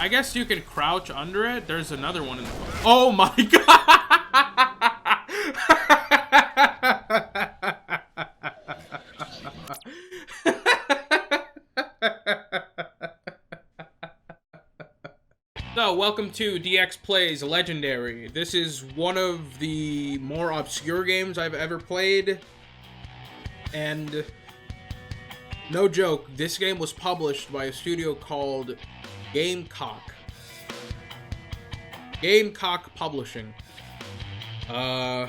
I guess you can crouch under it. There's another one in the... Oh my god! So, welcome to DX Plays Legendary. This is one of the more obscure games I've ever played. And no joke, this game was published by a studio called Gamecock. Gamecock Publishing. I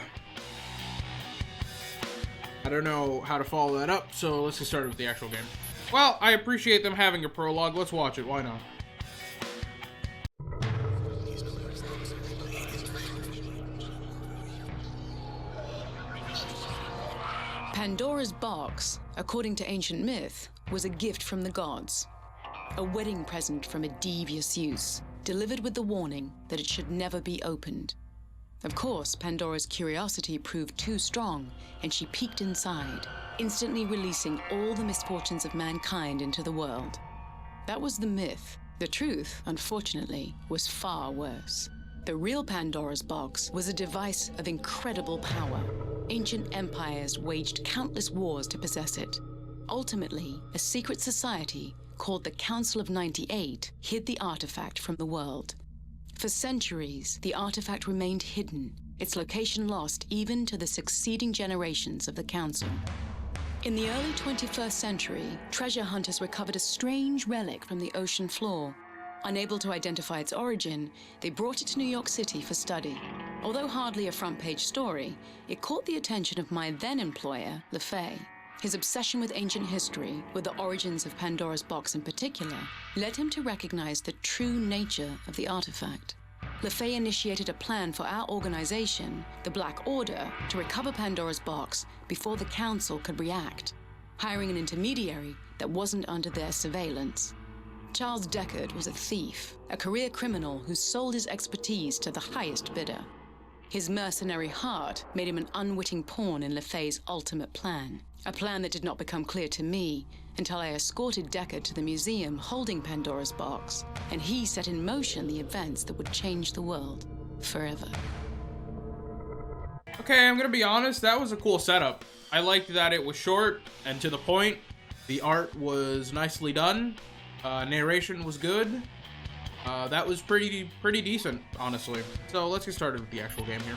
don't know how to follow that up, so let's get started with the actual game. Well, I appreciate them having a prologue. Let's watch it. Why not? Pandora's box, according to ancient myth, was a gift from the gods. A wedding present from a devious use, delivered with the warning that it should never be opened. Of course, Pandora's curiosity proved too strong, and she peeked inside, instantly releasing all the misfortunes of mankind into the world. That was the myth. The truth, unfortunately, was far worse. The real Pandora's box was a device of incredible power. Ancient empires waged countless wars to possess it. Ultimately, a secret society called the Council of 98 hid the artifact from the world. For centuries, the artifact remained hidden, its location lost even to the succeeding generations of the Council. In the early 21st century, treasure hunters recovered a strange relic from the ocean floor. Unable to identify its origin, they brought it to New York City for study. Although hardly a front-page story, it caught the attention of my then-employer, LeFay. His obsession with ancient history, with the origins of Pandora's box in particular, led him to recognize the true nature of the artifact. LeFay initiated a plan for our organization, the Black Order, to recover Pandora's box before the Council could react, hiring an intermediary that wasn't under their surveillance. Charles Deckard was a thief, a career criminal who sold his expertise to the highest bidder. His mercenary heart made him an unwitting pawn in LeFay's ultimate plan, a plan that did not become clear to me until I escorted Deckard to the museum holding Pandora's box, and he set in motion the events that would change the world forever. Okay, I'm gonna be honest, that was a cool setup. I liked that it was short and to the point. The art was nicely done. Narration was good. That was pretty decent, honestly. So let's get started with the actual game here.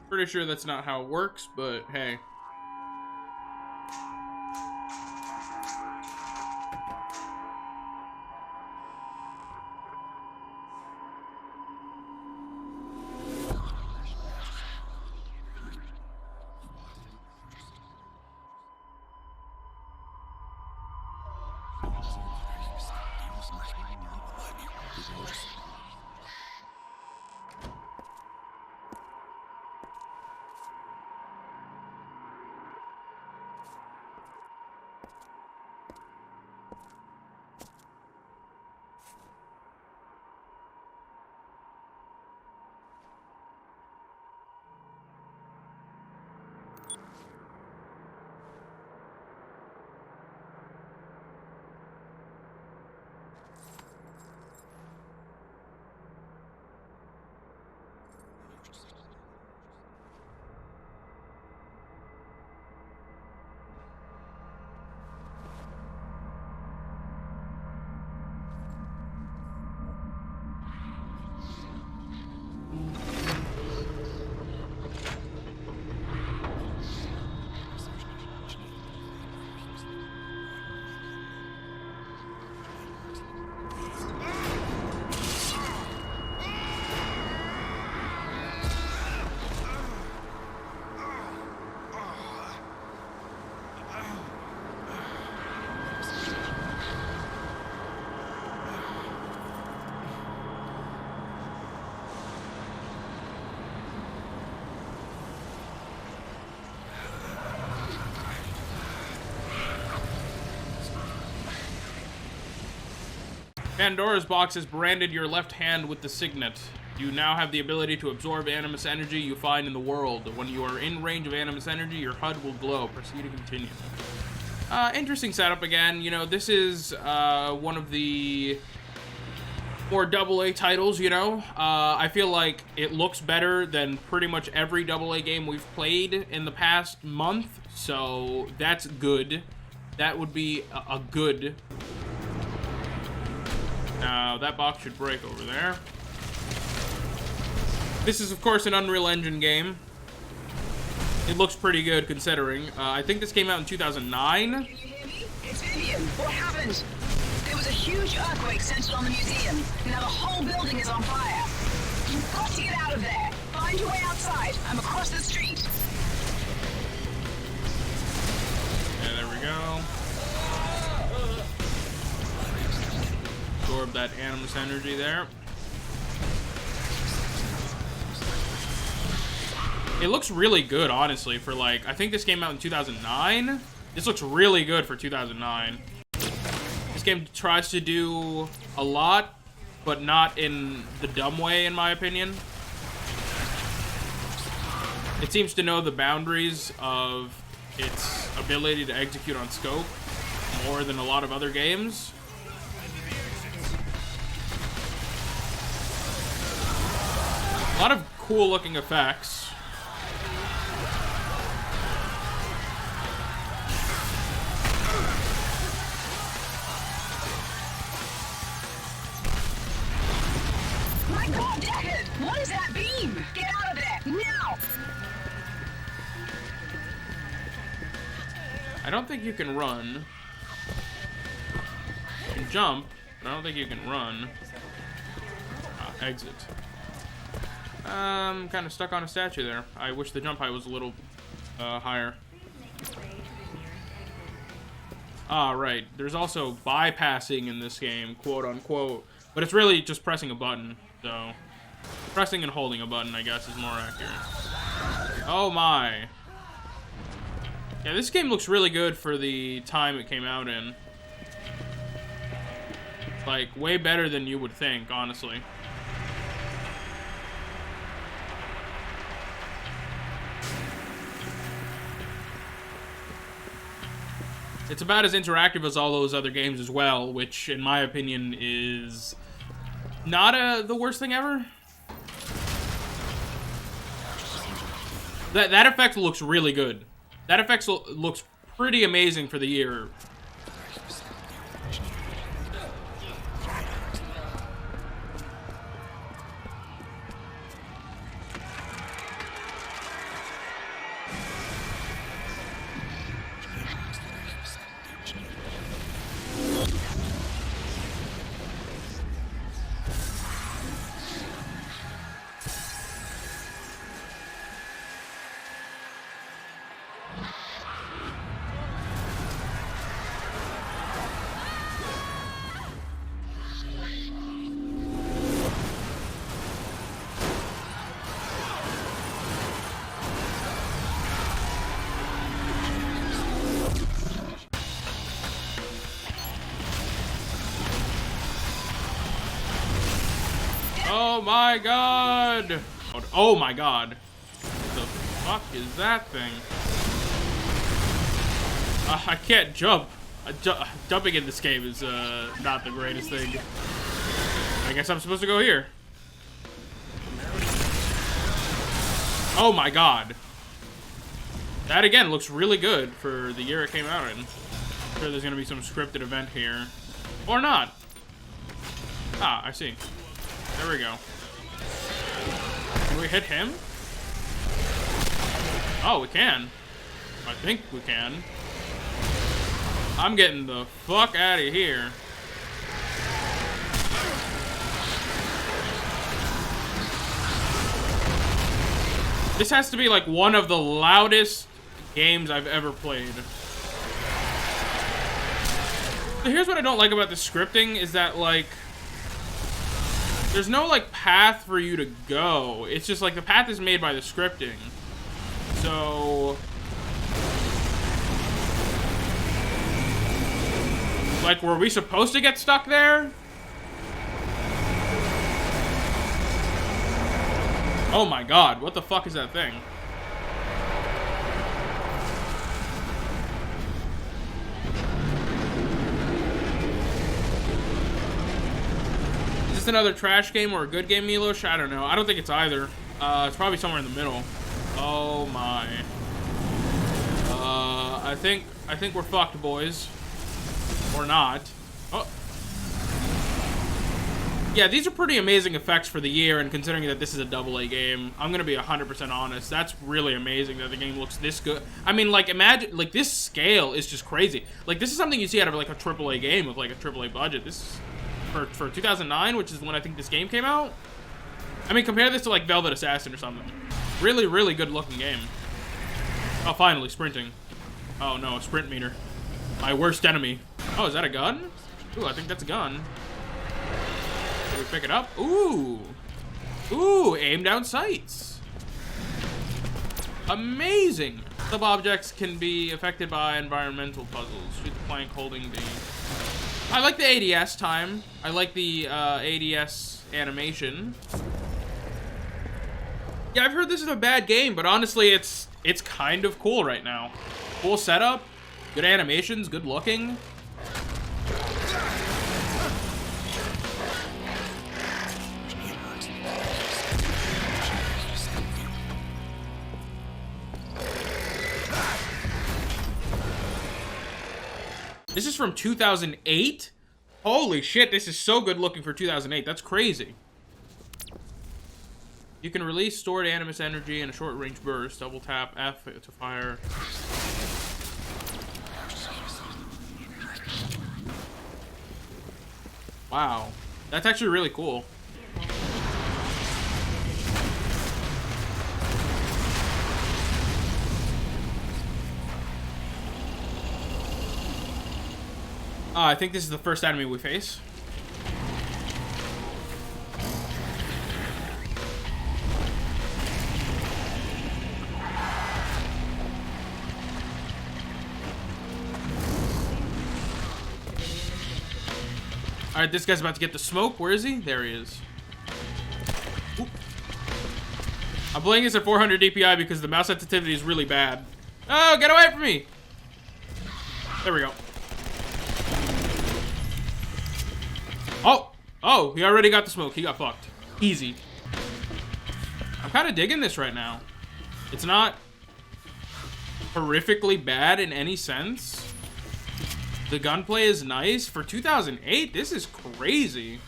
Pretty sure that's not how it works, but hey. Pandora's box has branded your left hand with the signet. You now have the ability to absorb animus energy you find in the world. When you are in range of animus energy, your HUD will glow. Proceed to continue. Interesting setup again. You know, this is one of the more AA titles, you know. I feel like it looks better than pretty much every AA game we've played in the past month. So that's good. That would be a good. Now, that box should break over there. This is, of course, an Unreal Engine game. It looks pretty good, considering. I think this came out in 2009. Can you hear me? It's Vivian. What happened? There was a huge earthquake centered on the museum. Now the whole building is on fire. You've got to get out of there. Find your way outside. I'm across the street. Yeah, there we go. Absorb that animus energy there. It looks really good, honestly, for like, I think this came out in 2009. This looks really good for 2009. This game tries to do a lot, but not in the dumb way, in my opinion. It seems to know the boundaries of its ability to execute on scope more than a lot of other games. A lot of cool looking effects. My God, Deckard! What is that beam? Get out of there, now! I don't think you can run. You can jump, but I don't think you can run. Exit. Kind of stuck on a statue there. I wish the jump height was a little higher. Right. There's also bypassing in this game, quote unquote, but it's really just pressing a button. So, pressing and holding a button, I guess, is more accurate. Oh my. Yeah, this game looks really good for the time it came out in. Like, way better than you would think, honestly. It's about as interactive as all those other games as well, which, in my opinion, is not the worst thing ever. That effect looks really good. That effect looks pretty amazing for the year. Oh my god! Oh my god. What the fuck is that thing? I can't jump. Jumping in this game is not the greatest thing. I guess I'm supposed to go here. Oh my god. That again looks really good for the year it came out in. I'm sure there's gonna be some scripted event here. Or not. Ah, I see. There we go. Can we hit him? Oh, we can. I think we can. I'm getting the fuck out of here. This has to be like one of the loudest games I've ever played. So here's what I don't like about the scripting is that like there's no like path for you to go. It's just like the path is made by the scripting. So like were we supposed to get stuck there? Oh my god, what the fuck is that thing? Is this another trash game or a good game, Milos? I don't know. I don't think it's either. It's probably somewhere in the middle. Oh my. I think we're fucked, boys. Or not. Oh. Yeah, these are pretty amazing effects for the year, and considering that this is a AA game, I'm gonna be 100% honest. That's really amazing that the game looks this good. I mean, like, imagine, like, this scale is just crazy. Like, this is something you see out of, like, a AAA game with, like, a AAA budget. This is, for 2009, which is when I think this game came out. I mean, compare this to, like, Velvet Assassin or something. Really, really good looking game. Oh, finally, sprinting. Oh, no, a sprint meter. My worst enemy. Oh, is that a gun? Ooh, I think that's a gun. Can we pick it up? Ooh. Ooh, aim down sights. Amazing. Sub objects can be affected by environmental puzzles. Shoot the plank holding the... I like the ADS time. I like the ADS animation. Yeah, I've heard this is a bad game, but honestly, it's kind of cool right now. Cool setup, good animations, good looking. This is from 2008? Holy shit, this is so good looking for 2008. That's crazy. You can release stored animus energy in a short-range burst. Double tap F to fire. Wow. That's actually really cool. I think this is the first enemy we face. Alright, this guy's about to get the smoke. Where is he? There he is. Oop. I'm playing this at 400 DPI because the mouse sensitivity is really bad. Oh, get away from me! There we go. Oh! Oh, he already got the smoke. He got fucked. Easy. I'm kind of digging this right now. It's not horrifically bad in any sense. The gunplay is nice. For 2008, this is crazy.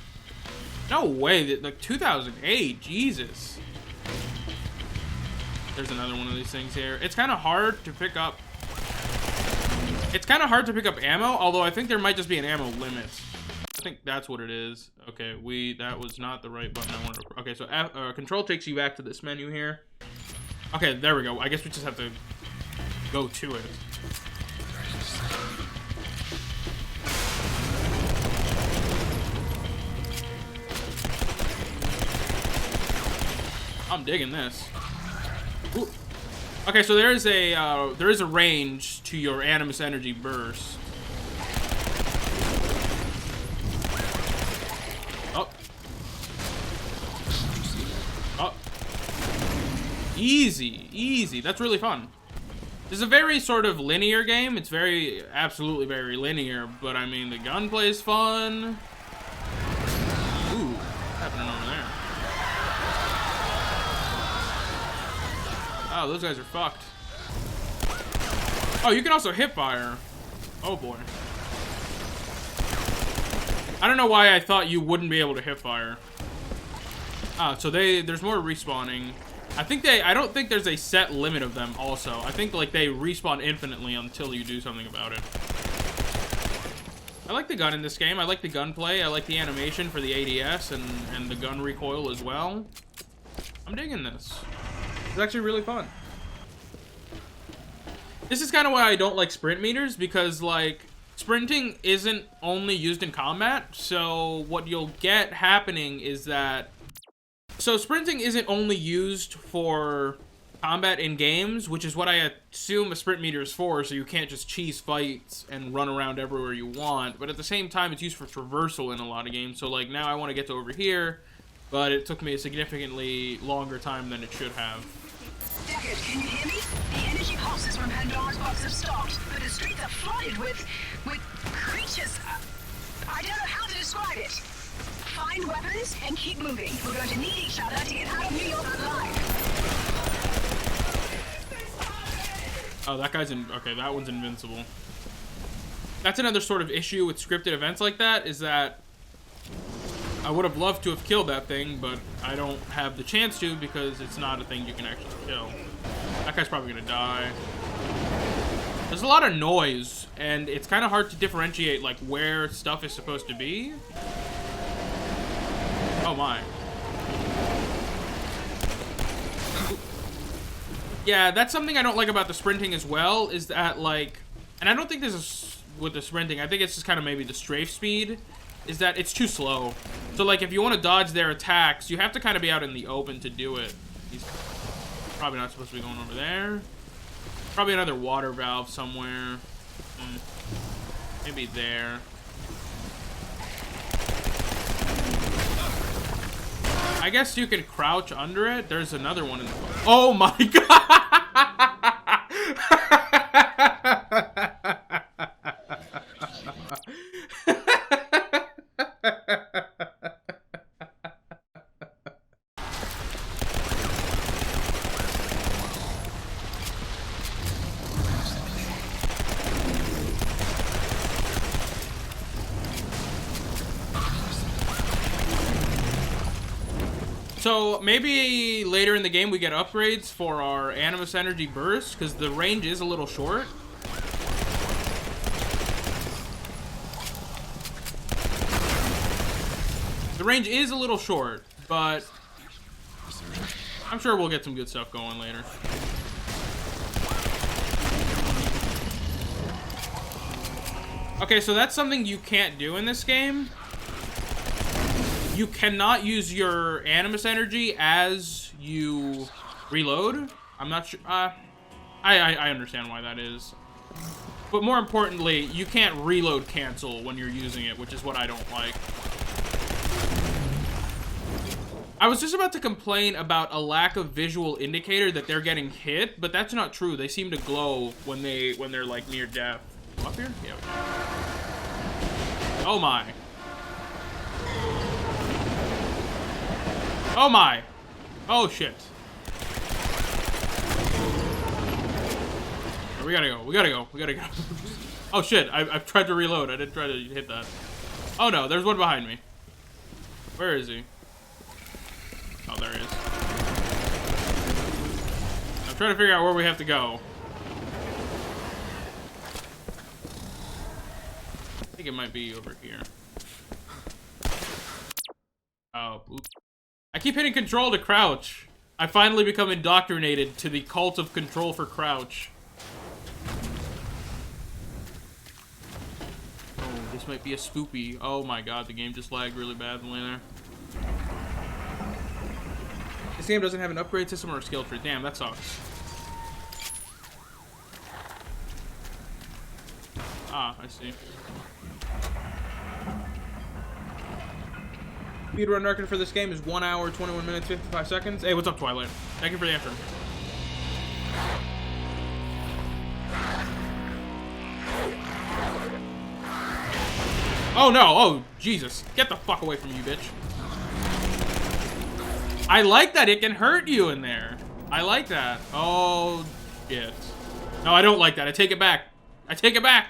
No way. Like, 2008, Jesus. There's another one of these things here. It's kind of hard to pick up. It's kind of hard to pick up ammo, although I think there might just be an ammo limit. I think that's what it is. Okay, that was not the right button I wanted to... Okay, so control takes you back to this menu here. Okay, there we go. I guess we just have to go to it. I'm digging this. Ooh. Okay, so there is a range to your animus energy burst. Oh. Oh. Easy, easy. That's really fun. This is a very sort of linear game. It's absolutely very linear, but I mean, the gunplay is fun. Ooh, what's happening over there? Oh, those guys are fucked. Oh, you can also hip fire. Oh boy. I don't know why I thought you wouldn't be able to hip fire. So there's more respawning. I don't think there's a set limit of them also. I think like they respawn infinitely until you do something about it. I like the gun in this game. I like the gunplay. I like the animation for the ADS and the gun recoil as well. I'm digging this. It's actually really fun. This is kind of why I don't like sprint meters, because like sprinting isn't only used in combat. So what you'll get happening is that sprinting isn't only used for combat in games, which is what I assume a sprint meter is for, so you can't just cheese fights and run around everywhere you want. But at the same time, it's used for traversal in a lot of games. So like now I want to get to over here. but it took me a significantly longer time than it should have. Deckard, can you hear me? The energy pulses from Pandora's box have stopped, but the streets are flooded with creatures. I don't know how to describe it. Find weapons and keep moving. We're going to need each other to get out of New York alive. Oh, that guy's okay, that one's invincible. That's another sort of issue with scripted events like that, is that I would have loved to have killed that thing, but I don't have the chance to because it's not a thing you can actually kill. That guy's probably gonna die. There's a lot of noise, and it's kind of hard to differentiate, like, where stuff is supposed to be. Oh my. Yeah, that's something I don't like about the sprinting as well, is that, like, and I don't think this is with the sprinting, I think it's just kind of maybe the strafe speed, is that it's too slow. So, like, if you want to dodge their attacks, you have to kind of be out in the open to do it. He's probably not supposed to be going over there. Probably another water valve somewhere. Maybe there. I guess you can crouch under it. There's another one in the... Oh my god! So maybe later in the game we get upgrades for our Animus Energy Burst, because the range is a little short. The range is a little short, but I'm sure we'll get some good stuff going later. Okay, so that's something you can't do in this game. You cannot use your Animus Energy as you reload. I'm not sure. I understand why that is. But more importantly, you can't reload cancel when you're using it, which is what I don't like. I was just about to complain about a lack of visual indicator that they're getting hit, but that's not true. They seem to glow when they're like near death. Up here? Yeah. Oh my. Oh my. Oh shit. We gotta go. We gotta go. We gotta go. Oh shit. I've tried to reload. I didn't try to hit that. Oh no. There's one behind me. Where is he? Oh, there he is. I'm trying to figure out where we have to go. I think it might be over here. Oh, oops. I keep hitting control to crouch. I finally become indoctrinated to the cult of control for crouch. Oh, this might be a spoopy. Oh my god, the game just lagged really badly there. This game doesn't have an upgrade system or a skill tree. Damn, that sucks. Ah, I see. Speedrun record for this game is 1 hour, 21 minutes, 55 seconds. Hey, what's up, Twilight? Thank you for the answer. Oh no, oh Jesus. Get the fuck away from you, bitch. I like that it can hurt you in there. I like that. Oh, shit. No, I don't like that. I take it back. I take it back.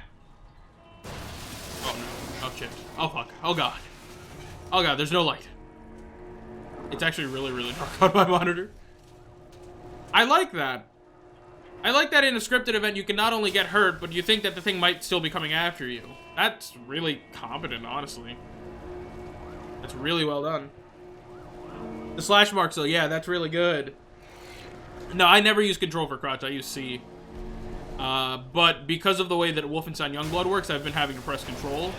Oh no. Oh shit. Oh fuck. Oh god. Oh god, there's no light. It's actually really, really dark on my monitor. I like that. I like that in a scripted event you can not only get hurt, but you think that the thing might still be coming after you. That's really competent, honestly. That's really well done. The slash marks, though, yeah, that's really good. No, I never use control for crouch, I use C. But because of the way that Wolfenstein Youngblood works, I've been having to press control.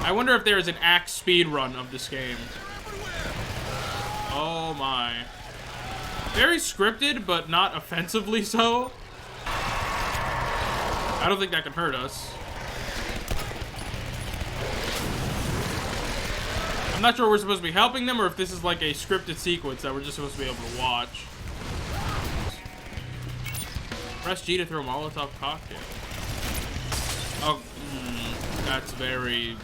I wonder if there is an axe speed run of this game. Oh my. Very scripted, but not offensively so. I don't think that can hurt us. I'm not sure we're supposed to be helping them or if this is like a scripted sequence that we're just supposed to be able to watch. Press G to throw a Molotov cocktail. Oh, that's very...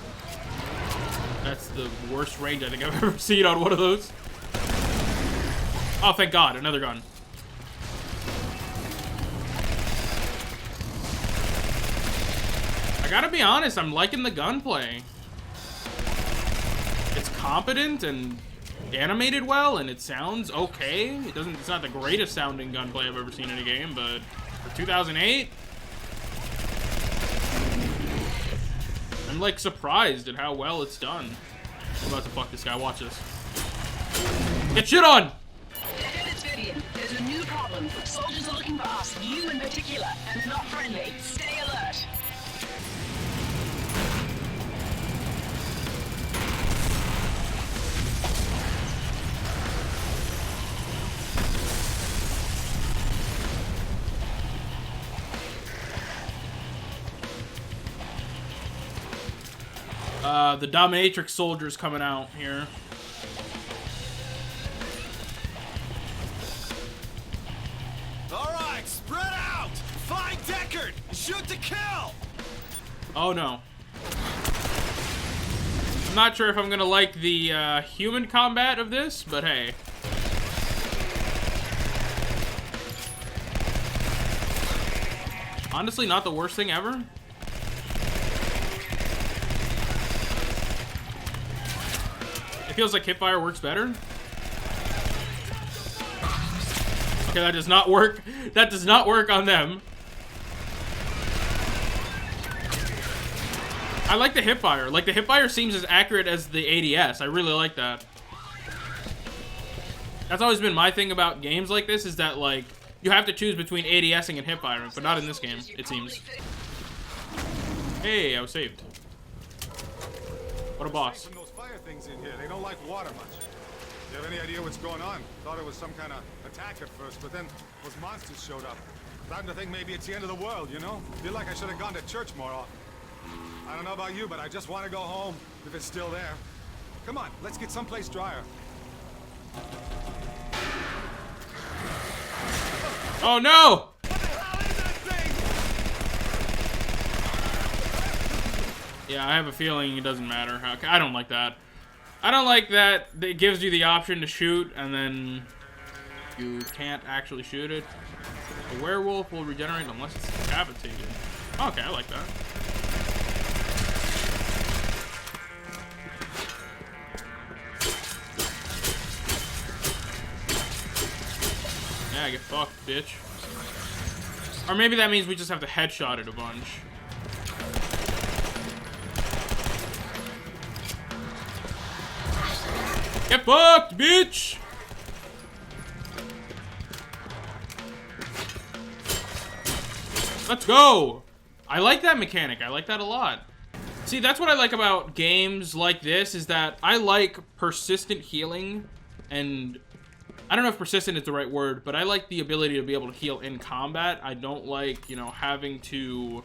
That's the worst range I think I've ever seen on one of those. Oh, thank God, another gun. I gotta be honest, I'm liking the gunplay. It's competent and animated well, and it sounds okay. It's not the greatest sounding gunplay I've ever seen in a game, but for 2008, I'm like surprised at how well it's done. I'm about to fuck this guy, watch this. Get shit on! There's a new problem. Soldiers are looking for us, you in particular, and not friendly. Stay alert. The dominatrix soldier's coming out here. All right, spread out. Find Deckard. Shoot to kill. Oh no. I'm not sure if I'm gonna like the human combat of this, but hey. Honestly, not the worst thing ever. It feels like hipfire works better. Okay, that does not work. That does not work on them. I like the hipfire. Like, the hipfire seems as accurate as the ADS. I really like that. That's always been my thing about games like this, is that, like, you have to choose between ADSing and hipfiring, but not in this game, it seems. Hey, I was saved. What a boss. From those fire things in here, they don't like water much. You have any idea what's going on? Thought it was some kind of attack at first, but then those monsters showed up. Starting to think maybe it's the end of the world, you know? Feel like I should have gone to church more often. I don't know about you, but I just want to go home, if it's still there. Come on, let's get someplace drier. Oh no! Yeah, I have a feeling it doesn't matter. Okay, I don't like that. I don't like that it gives you the option to shoot and then you can't actually shoot it. The werewolf will regenerate unless it's decapitated. Okay, I like that. Yeah, get fucked, bitch. Or maybe that means we just have to headshot it a bunch. Get fucked, bitch! Let's go! I like that mechanic. I like that a lot. See, that's what I like about games like this, is that I like persistent healing, and I don't know if persistent is the right word, but I like the ability to be able to heal in combat. I don't like, you know, having to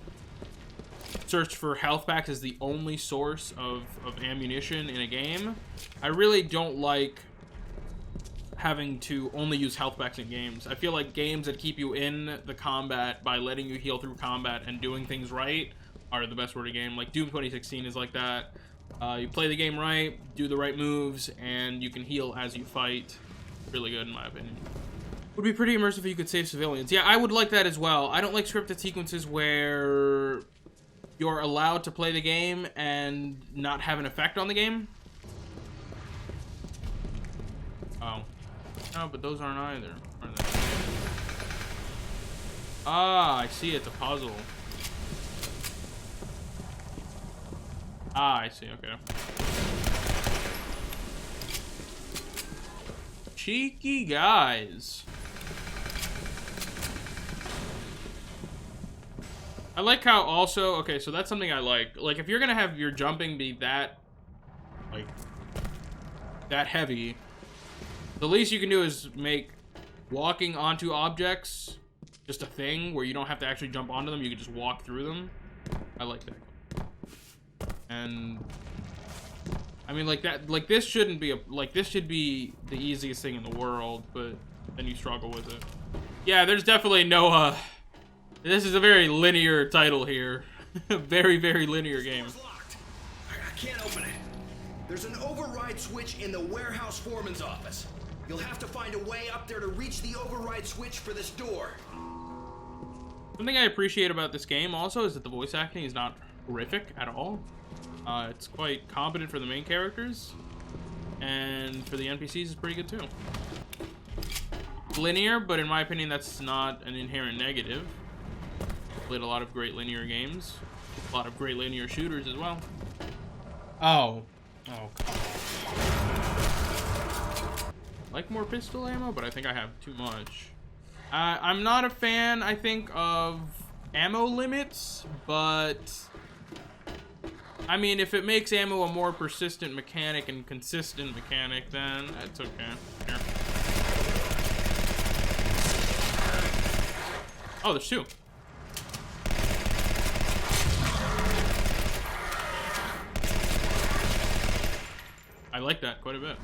search for health packs as the only source of ammunition in a game. I really don't like having to only use health packs in games. I feel like games that keep you in the combat by letting you heal through combat and doing things right are the best sort of game. Like Doom 2016 is like that. You play the game right, do the right moves, and you can heal as you fight. Really good in my opinion. Would be pretty immersive if you could save civilians. Yeah, I would like that as well. I don't like scripted sequences where you're allowed to play the game and not have an effect on the game. Oh. No, but those aren't either, are they? Ah, I see, it's a puzzle. Ah, I see, okay. Cheeky guys. I like how also, okay, so that's something I like. Like, if you're gonna have your jumping be that, like, that heavy, the least you can do is make walking onto objects just a thing where you don't have to actually jump onto them, you can just walk through them. I like that. And I mean, like that, like this shouldn't be this should be the easiest thing in the world, but then you struggle with it. Yeah, there's definitely no, this is a very linear title here. Very, very linear game. Door's locked. I can't open it. There's an override switch in the warehouse foreman's office. You'll have to find a way up there to reach the override switch for this door. Something I appreciate about this game also is that the voice acting is not horrific at all. It's quite competent for the main characters, and for the NPCs it's pretty good too. Linear, but in my opinion that's not an inherent negative. Played a lot of great linear games, a lot of great linear shooters as well. Oh, like more pistol ammo, but I think I have too much. I'm not a fan, I think, of ammo limits, but I mean, if it makes ammo a more persistent mechanic and consistent mechanic, then it's okay. Here. Oh, there's two. I like that quite a bit.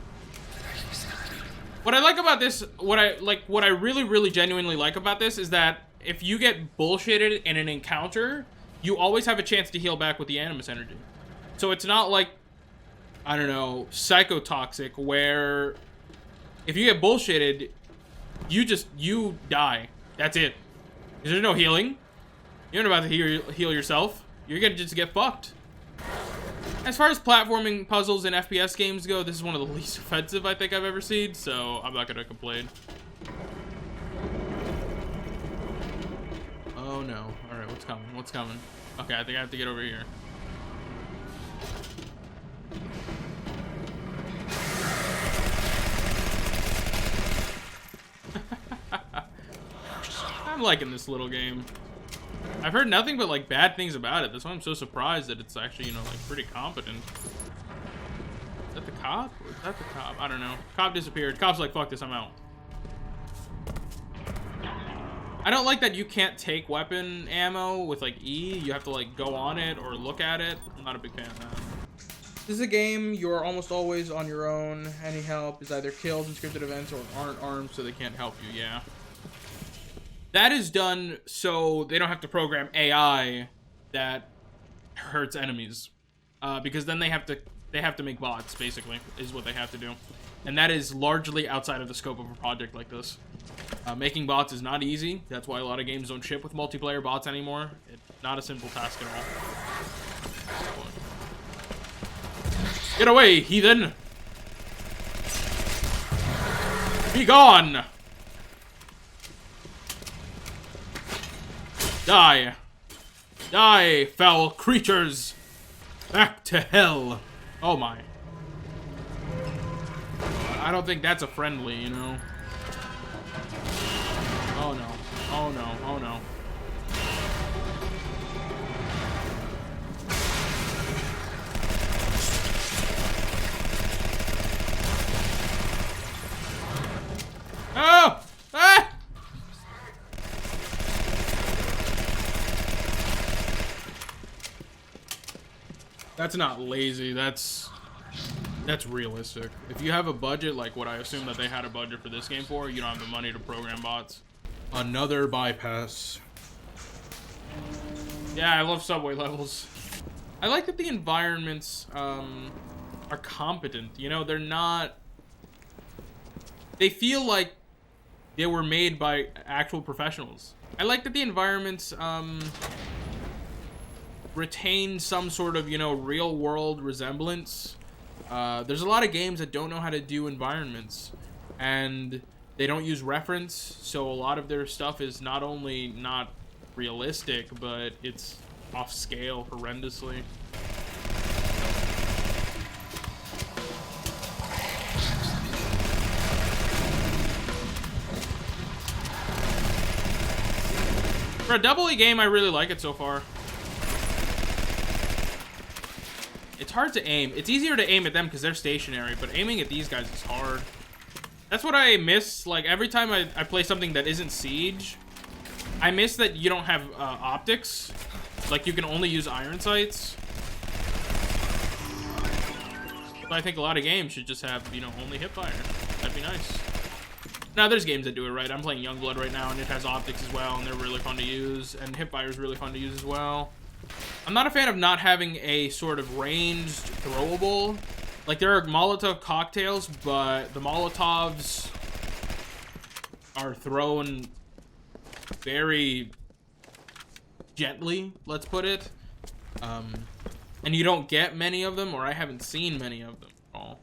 What I like about this, what I really, really genuinely like about this is that if you get bullshitted in an encounter, you always have a chance to heal back with the animus energy. So it's not like, I don't know, psychotoxic, where if you get bullshitted, you die. That's it. There's no healing. You're not about to heal yourself. You're gonna just get fucked. As far as platforming puzzles in FPS games go, this is one of the least offensive I think I've ever seen, so I'm not gonna complain. Oh no. Alright, what's coming? What's coming? Okay, I think I have to get over here. I'm liking this little game. I've heard nothing but like bad things about it. That's why I'm so surprised that it's actually, you know, like pretty competent. Is that the cop? Or is that the cop? I don't know. Cop disappeared. Cop's like, fuck this, I'm out. I don't like that you can't take weapon ammo with like E. You have to like go on it or look at it. I'm not a big fan of that. This is a game you're almost always on your own. Any help is either kills in scripted events or aren't armed, so they can't help you. Yeah. That is done so they don't have to program AI that hurts enemies, because then they have to make bots, basically, is what they have to do, and that is largely outside of the scope of a project like this. Making bots is not easy. That's why a lot of games don't ship with multiplayer bots anymore. It's not a simple task at all. Get away, heathen! Be gone! Die! Die, foul creatures! Back to hell! Oh my. I don't think that's a friendly, you know? Oh no. Oh no. Oh no. Oh! Ah! That's not lazy, that's realistic. If you have a budget, like what I assume that they had a budget for this game for, you don't have the money to program bots. Another bypass. Yeah, I love subway levels. I like that the environments are competent, you know, they're not... They feel like they were made by actual professionals. I like that the environments, retain some sort of, you know, real world resemblance. There's a lot of games that don't know how to do environments, and they don't use reference, so a lot of their stuff is not only not realistic, but it's off scale horrendously. For a double E game, I really like it so far. It's hard to aim. It's easier to aim at them because they're stationary, but aiming at these guys is hard. That's what I miss. Like, every time I play something that isn't Siege, I miss that you don't have optics. Like, you can only use iron sights. But I think a lot of games should just have, you know, only hipfire. That'd be nice. Now, there's games that do it right. I'm playing Youngblood right now, and it has optics as well, and they're really fun to use. And hipfire is really fun to use as well. I'm not a fan of not having a sort of ranged throwable. Like, there are Molotov cocktails, but the Molotovs are thrown very gently, let's put it. And you don't get many of them, or I haven't seen many of them at all.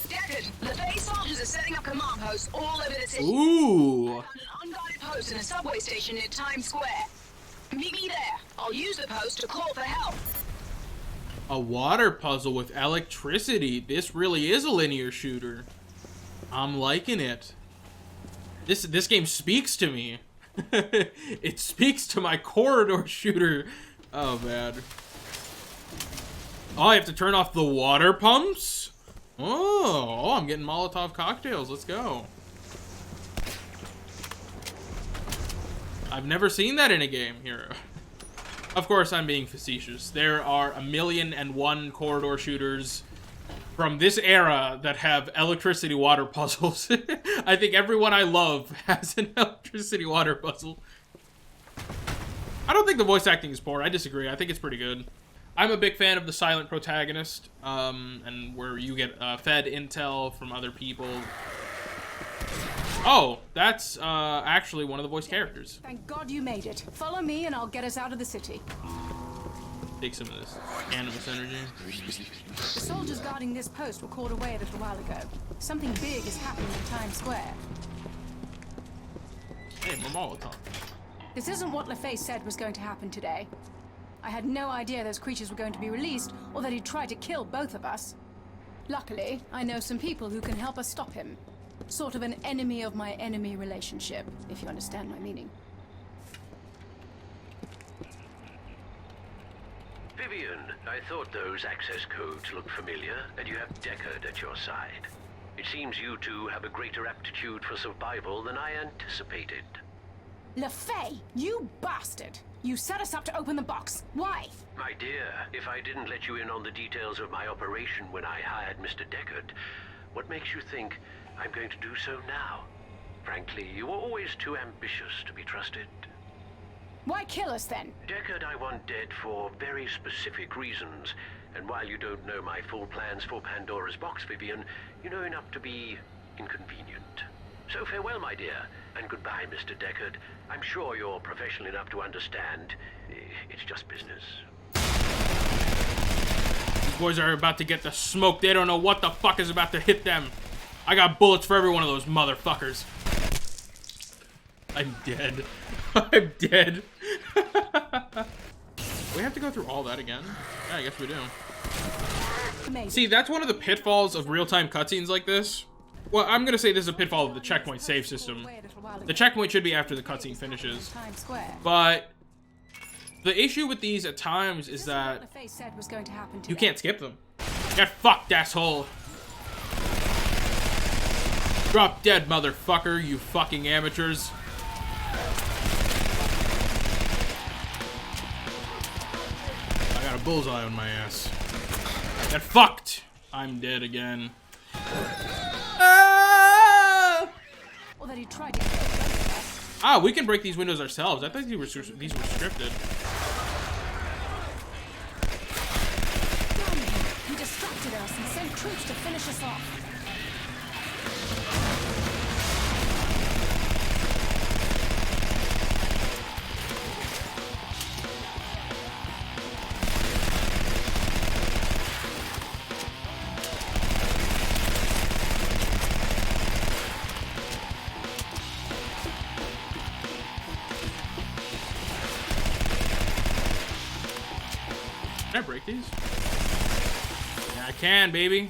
Deckard, the Fae soldiers are setting up command posts all over the city. Ooh! I found an unguarded post in a subway station near Times Square. Meet me there. I'll use the post to call for help. A water puzzle with electricity. This really is a linear shooter. I'm liking it. This game speaks to me. It speaks to my corridor shooter. Oh, man. Oh, I have to turn off the water pumps? Oh, I'm getting Molotov cocktails. Let's go. I've never seen that in a game here. Of course, I'm being facetious. There are 1,000,001 corridor shooters from this era that have electricity water puzzles. I think everyone I love has an electricity water puzzle. I don't think the voice acting is poor. I disagree. I think it's pretty good. I'm a big fan of the silent protagonist, and where you get fed intel from other people. Oh, that's actually one of the voice characters. Thank God you made it. Follow me and I'll get us out of the city. Take some of this animus energy. The soldiers guarding this post were called away a little while ago. Something big is happening in Times Square. Hey, more Molotov. This isn't what LaFay said was going to happen today. I had no idea those creatures were going to be released, or that he'd try to kill both of us. Luckily, I know some people who can help us stop him. Sort of an enemy of my enemy relationship, if you understand my meaning. Vivian, I thought those access codes looked familiar, and you have Deckard at your side. It seems you two have a greater aptitude for survival than I anticipated. LaFay, you bastard! You set us up to open the box. Why? My dear, if I didn't let you in on the details of my operation when I hired Mr. Deckard, what makes you think I'm going to do so now? Frankly, you were always too ambitious to be trusted. Why kill us then? Deckard I want dead for very specific reasons, and while you don't know my full plans for Pandora's box, Vivian, you know enough to be inconvenient. So farewell, my dear, and goodbye, Mr. Deckard. I'm sure you're professional enough to understand. It's just business. These boys are about to get the smoke. They don't know what the fuck is about to hit them. I got bullets for every one of those motherfuckers. I'm dead. I'm dead. We have to go through all that again? Yeah, I guess we do. Amazing. See, that's one of the pitfalls of real-time cutscenes like this. Well, I'm gonna say this is a pitfall of the checkpoint save system. The checkpoint should be after the cutscene finishes. Times Square. But the issue with these at times is This that what LaFay said was going to happen today. you can't skip them. Get fucked, asshole. Drop dead, motherfucker, you fucking amateurs. I got a bullseye on my ass. Get fucked. I'm dead again. Ah! Or that he tried to kill both of us. Ah, we can break these windows ourselves. I think these were scripted. Damn him. He distracted us and sent troops to finish us off. Can I break these? Yeah, I can, baby.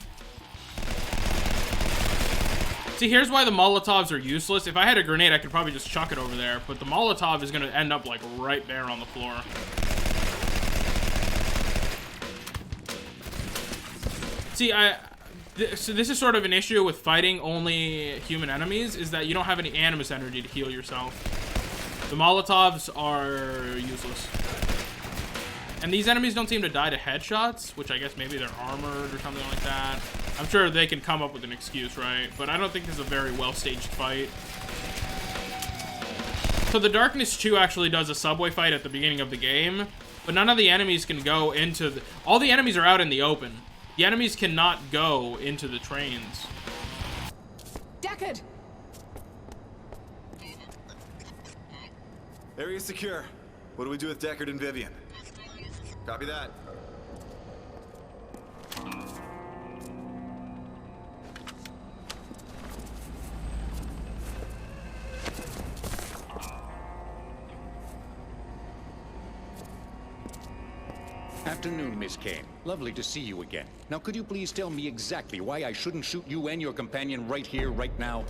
See, here's why the Molotovs are useless. If I had a grenade, I could probably just chuck it over there. But the Molotov is going to end up, like, right there on the floor. See, so this is sort of an issue with fighting only human enemies, is that you don't have any animus energy to heal yourself. The Molotovs are useless. And these enemies don't seem to die to headshots, which I guess maybe they're armored or something like that. I'm sure they can come up with an excuse, right? But I don't think this is a very well-staged fight. So the Darkness 2 actually does a subway fight at the beginning of the game, but none of the enemies can go into the... All the enemies are out in the open. The enemies cannot go into the trains. Deckard! Area secure. What do we do with Deckard and Vivian? Copy that. Afternoon, Miss Kane. Lovely to see you again. Now, could you please tell me exactly why I shouldn't shoot you and your companion right here, right now?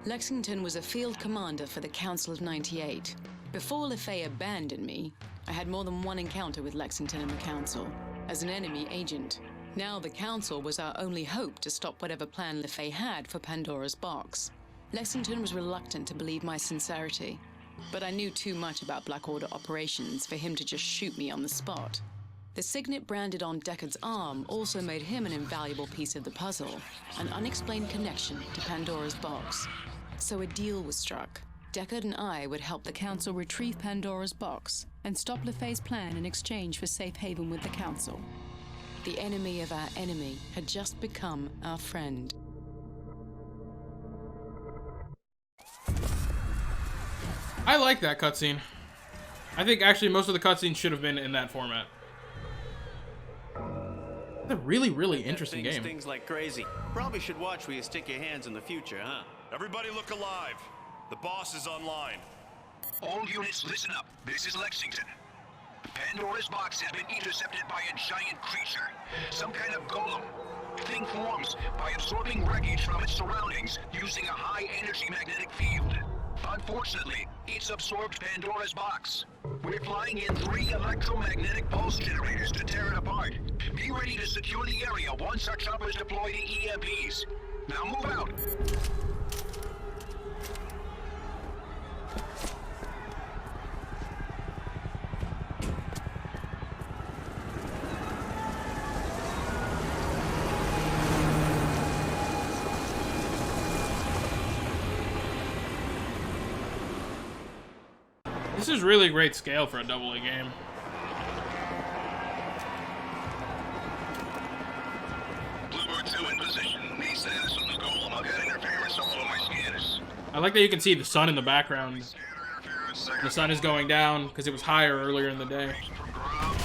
Lexington was a field commander for the Council of 98. Before LeFay abandoned me, I had more than one encounter with Lexington and the Council, as an enemy agent. Now the Council was our only hope to stop whatever plan LeFay had for Pandora's box. Lexington was reluctant to believe my sincerity, but I knew too much about Black Order operations for him to just shoot me on the spot. The signet branded on Deckard's arm also made him an invaluable piece of the puzzle, an unexplained connection to Pandora's box. So a deal was struck. Deckard and I would help the Council retrieve Pandora's box and stop LeFay's plan in exchange for safe haven with the Council. The enemy of our enemy had just become our friend. I like that cutscene. I think actually most of the cutscenes should have been in that format. It's a really, really interesting game. Things like crazy. Probably should watch where you stick your hands in the future, huh? Everybody look alive. The boss is online. All units, listen up. This is Lexington. Pandora's box has been intercepted by a giant creature. Some kind of golem. Thing forms by absorbing wreckage from its surroundings using a high-energy magnetic field. Unfortunately, it's absorbed Pandora's box. We're flying in 3 electromagnetic pulse generators to tear it apart. Be ready to secure the area once our choppers deploy the EMPs. Now move out. This is really great scale for a AA game. Bluebird 2 in position. Need status on the golem. I've got interference on all of my scanners. I like that you can see the sun in the background. Scanner interference. The sun is going down because it was higher earlier in the day. From ground.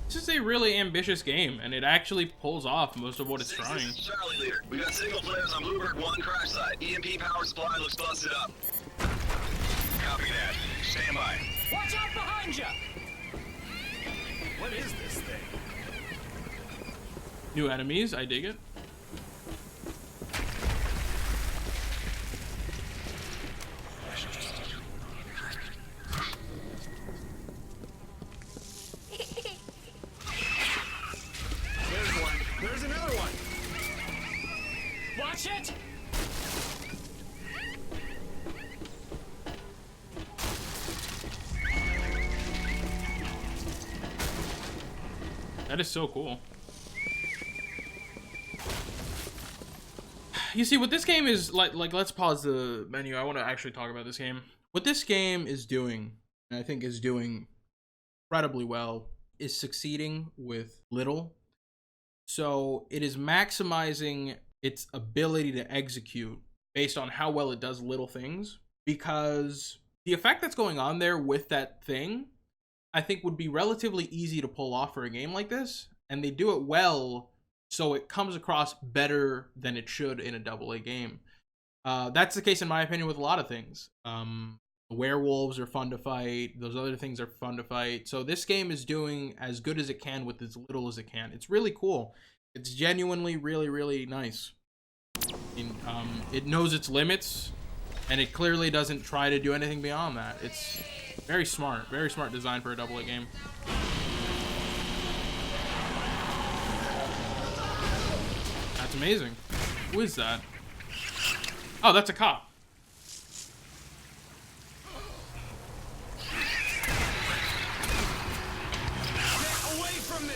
This is a really ambitious game, and it actually pulls off most of what it's trying. This is Charlie Leader. We got single flares on Bluebird 1 crash site. EMP power supply looks busted up. Copy that. Stand by. Watch out behind you! What is this thing? New enemies, I dig it. There's one. There's another one. Watch it! That is so cool. You see, what this game is like let's pause the menu. I want to actually talk about this game. What this game is doing, and I think is doing incredibly well, is succeeding with little. So it is maximizing its ability to execute based on how well it does little things, because the effect that's going on there with that thing, I think would be relatively easy to pull off for a game like this, and they do it well, so it comes across better than it should in a AA game. That's the case in my opinion with a lot of things. The werewolves are fun to fight, those other things are fun to fight, so this game is doing as good as it can with as little as it can. It's really cool. It's genuinely really, really nice. It knows its limits, and it clearly doesn't try to do anything beyond that. It's very smart design for a AA game. That's amazing. Who is that? Oh, that's a cop. Get away from me!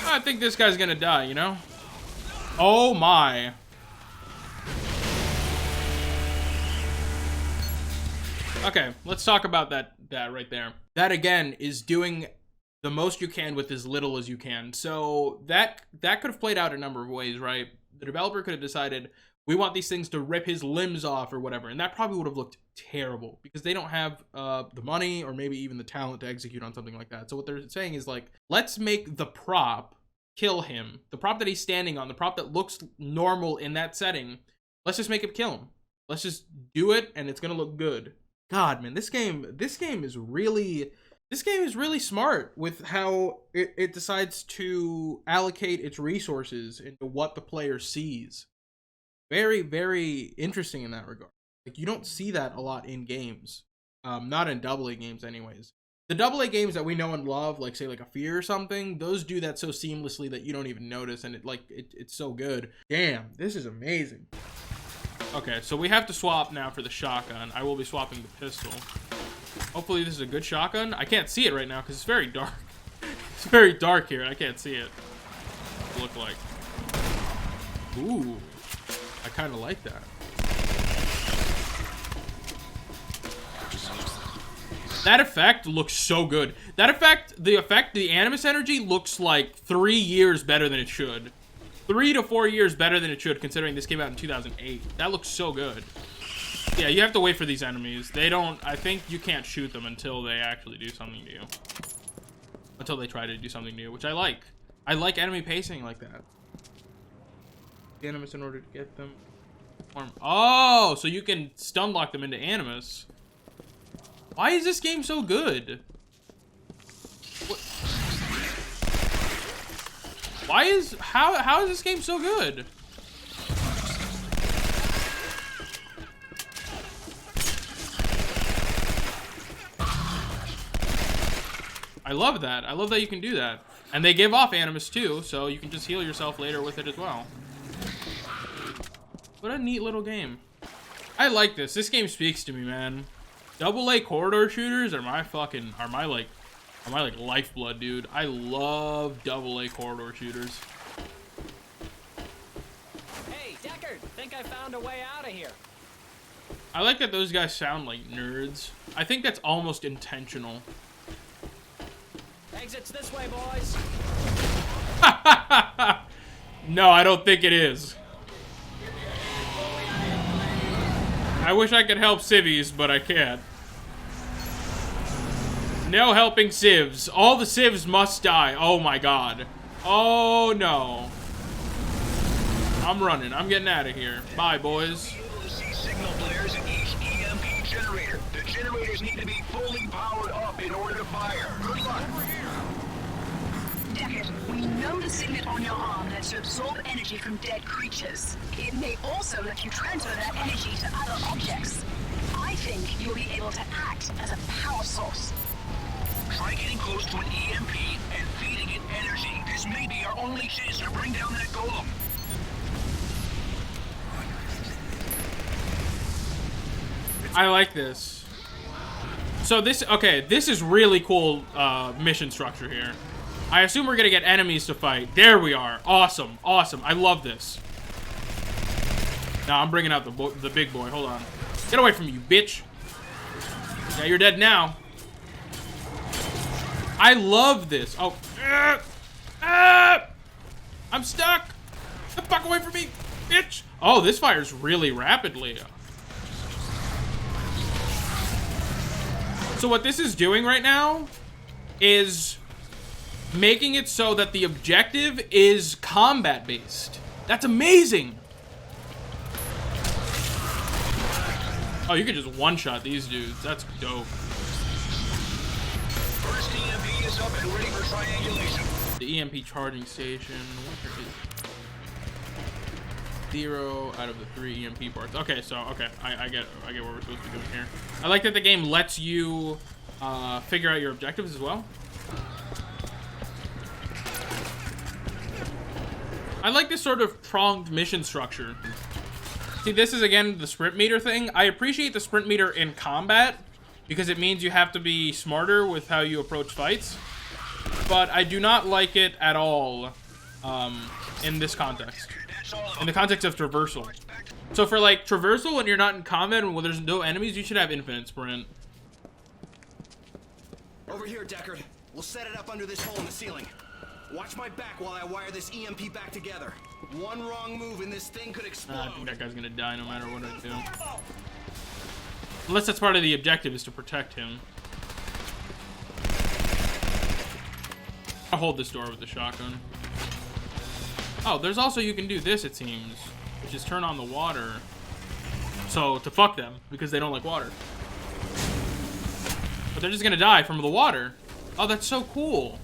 I think this guy's gonna die, you know? Oh my. Okay, let's talk about that right there. That again is doing the most you can with as little as you can. So that could have played out a number of ways, right? The developer could have decided, we want these things to rip his limbs off or whatever, and that probably would have looked terrible because they don't have the money or maybe even the talent to execute on something like that. So what they're saying is like, let's make the prop kill him. The prop that he's standing on, the prop that looks normal in that setting, let's just make him kill him. Let's just do it, and it's gonna look good. God, man, this game is really smart with how it decides to allocate its resources into what the player sees. Very, very interesting in that regard. Like, you don't see that a lot in games. Not in AA games anyways. The AA games that we know and love, like say like a Fear or something, those do that so seamlessly that you don't even notice, and it's so good. Damn, this is amazing. Okay, so we have to swap now for the shotgun. I will be swapping the pistol. Hopefully this is a good shotgun. I can't see it right now because it's very dark. It's very dark here. I can't see it. What it look like. Ooh, I kind of like that. That effect looks so good. That effect, the Animus energy looks like 3 years better than it should. 3 to 4 years better than it should, considering this came out in 2008. That looks so good. Yeah, you have to wait for these enemies. They don't, I think you can't shoot them until they actually do something to you. Until they try to do something new, which I like. I like enemy pacing like that. The Animus in order to get them. Oh, so you can stun lock them into Animus. Why is this game so good? What? How is this game so good? I love that. I love that you can do that. And they give off Animus too, so you can just heal yourself later with it as well. What a neat little game. I like this. This game speaks to me, man. AA corridor shooters are my lifeblood, dude. I love AA corridor shooters. Hey, Deckard, think I found a way out of here. I like that those guys sound like nerds. I think that's almost intentional. Exits this way, boys. No, I don't think it is. I wish I could help civvies, but I can't. No helping civs. All the civs must die. Oh my god. Oh no. I'm running. I'm getting out of here. Bye, boys. See signal flares in each EMP generator. The generators need to be fully powered up in order to fire. Good luck. Deckard, we know the signet on your arm lets you absorb energy from dead creatures. It may also let you transfer that energy to other objects. I think you'll be able to act as a power source. Try getting close to an EMP and feeding it energy. This may be our only chance to bring down that golem. I like this. So this is really cool mission structure here. I assume we're gonna get enemies to fight. There we are. Awesome, awesome. I love this. Now I'm bringing out the big boy. Hold on. Get away from me, you bitch. Yeah, you're dead now. I love this. Oh, I'm stuck. Get the fuck away from me, bitch. Oh, this fires really rapidly. So what this is doing right now is making it so that the objective is combat-based. That's amazing. Oh, you can just one-shot these dudes. That's dope. First EMP is Heads up and ready for triangulation. The EMP charging station. Where is it? 0 out of the 3 EMP parts. Okay, so I get what we're supposed to be doing here. I like that the game lets you figure out your objectives as well. I like this sort of pronged mission structure. See, this is again the sprint meter thing. I appreciate the sprint meter in combat because it means you have to be smarter with how you approach fights. But I do not like it at all in this context. In the context of traversal. So for like traversal when you're not in combat and when there's no enemies, you should have infinite sprint. Over here, Deckard. We'll set it up under this hole in the ceiling. Watch my back while I wire this EMP back together. One wrong move and this thing could explode. I think that guy's gonna die no matter what I do. Unless that's part of the objective is to protect him. I'll hold this door with the shotgun. Oh, there's also, you can do this, it seems, which is turn on the water. So, to fuck them, because they don't like water. But they're just gonna die from the water. Oh, that's so cool.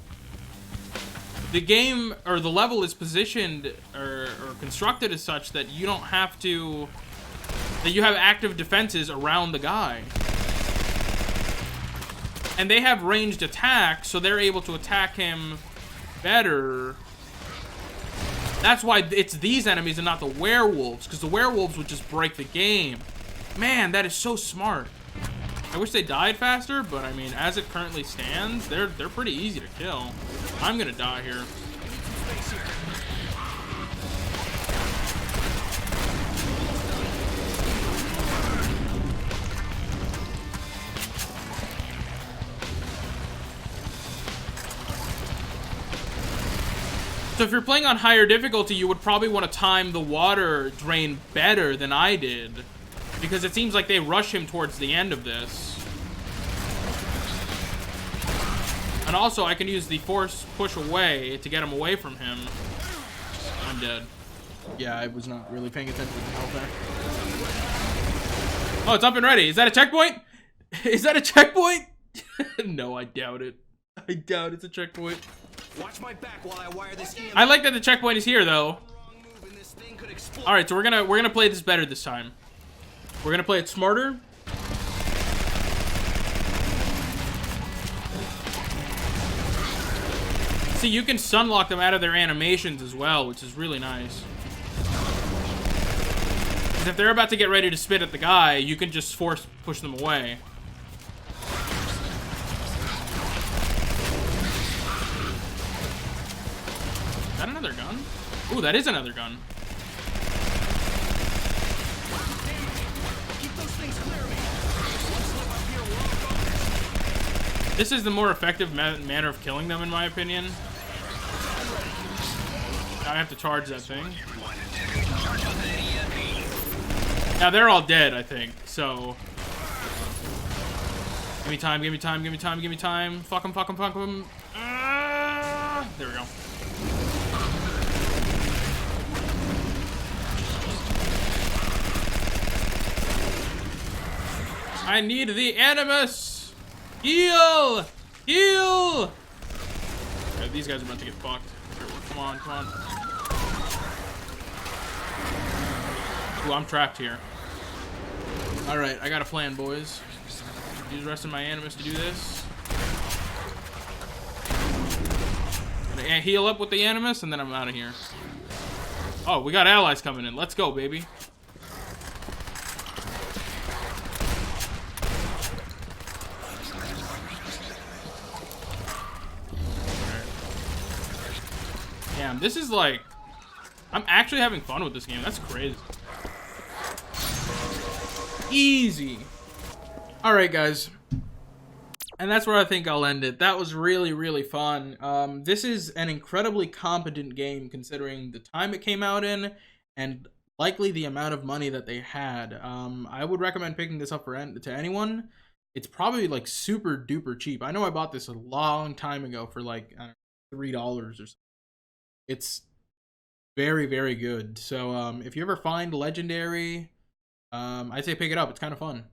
The game, or the level is positioned, or constructed as such that you don't have to, that you have active defenses around the guy. And they have ranged attacks, so they're able to attack him better. That's why it's these enemies and not the werewolves, because the werewolves would just break the game. Man, that is so smart. I wish they died faster, but I mean, as it currently stands, they're pretty easy to kill. I'm gonna die here. So if you're playing on higher difficulty, you would probably want to time the water drain better than I did. Because it seems like they rush him towards the end of this. And also, I can use the force push away to get him away from him. I'm dead. Yeah, I was not really paying attention to the health there. Oh, it's up and ready. Is that a checkpoint? Is that a checkpoint? No, I doubt it. I doubt it's a checkpoint. Watch my back while I wire this EMP. I like that the checkpoint is here, though. All right, so we're gonna play this better this time. We're gonna play it smarter. See, you can sunlock them out of their animations as well, which is really nice. Because if they're about to get ready to spit at the guy, you can just force push them away. Is that another gun? Ooh, that is another gun. This is the more effective manner of killing them, in my opinion. Now I have to charge that thing. Now they're all dead, I think. So, give me time, give me time, give me time, give me time. Fuck them, fuck them, fuck them. There we go. I need the animus! Heal! Heal! Okay, these guys are about to get fucked. Come on, come on. Ooh, I'm trapped here. Alright, I got a plan, boys. Use the rest of my animus to do this. Gonna heal up with the animus, and then I'm out of here. Oh, we got allies coming in. Let's go, baby. Damn, this is like... I'm actually having fun with this game. That's crazy. Easy. Alright, guys. And that's where I think I'll end it. That was really, really fun. This is an incredibly competent game considering the time it came out in and likely the amount of money that they had. I would recommend picking this up to anyone. It's probably like super duper cheap. I know I bought this a long time ago for like $3 or something. It's very, very good. So if you ever find Legendary, I'd say pick it up. It's kind of fun.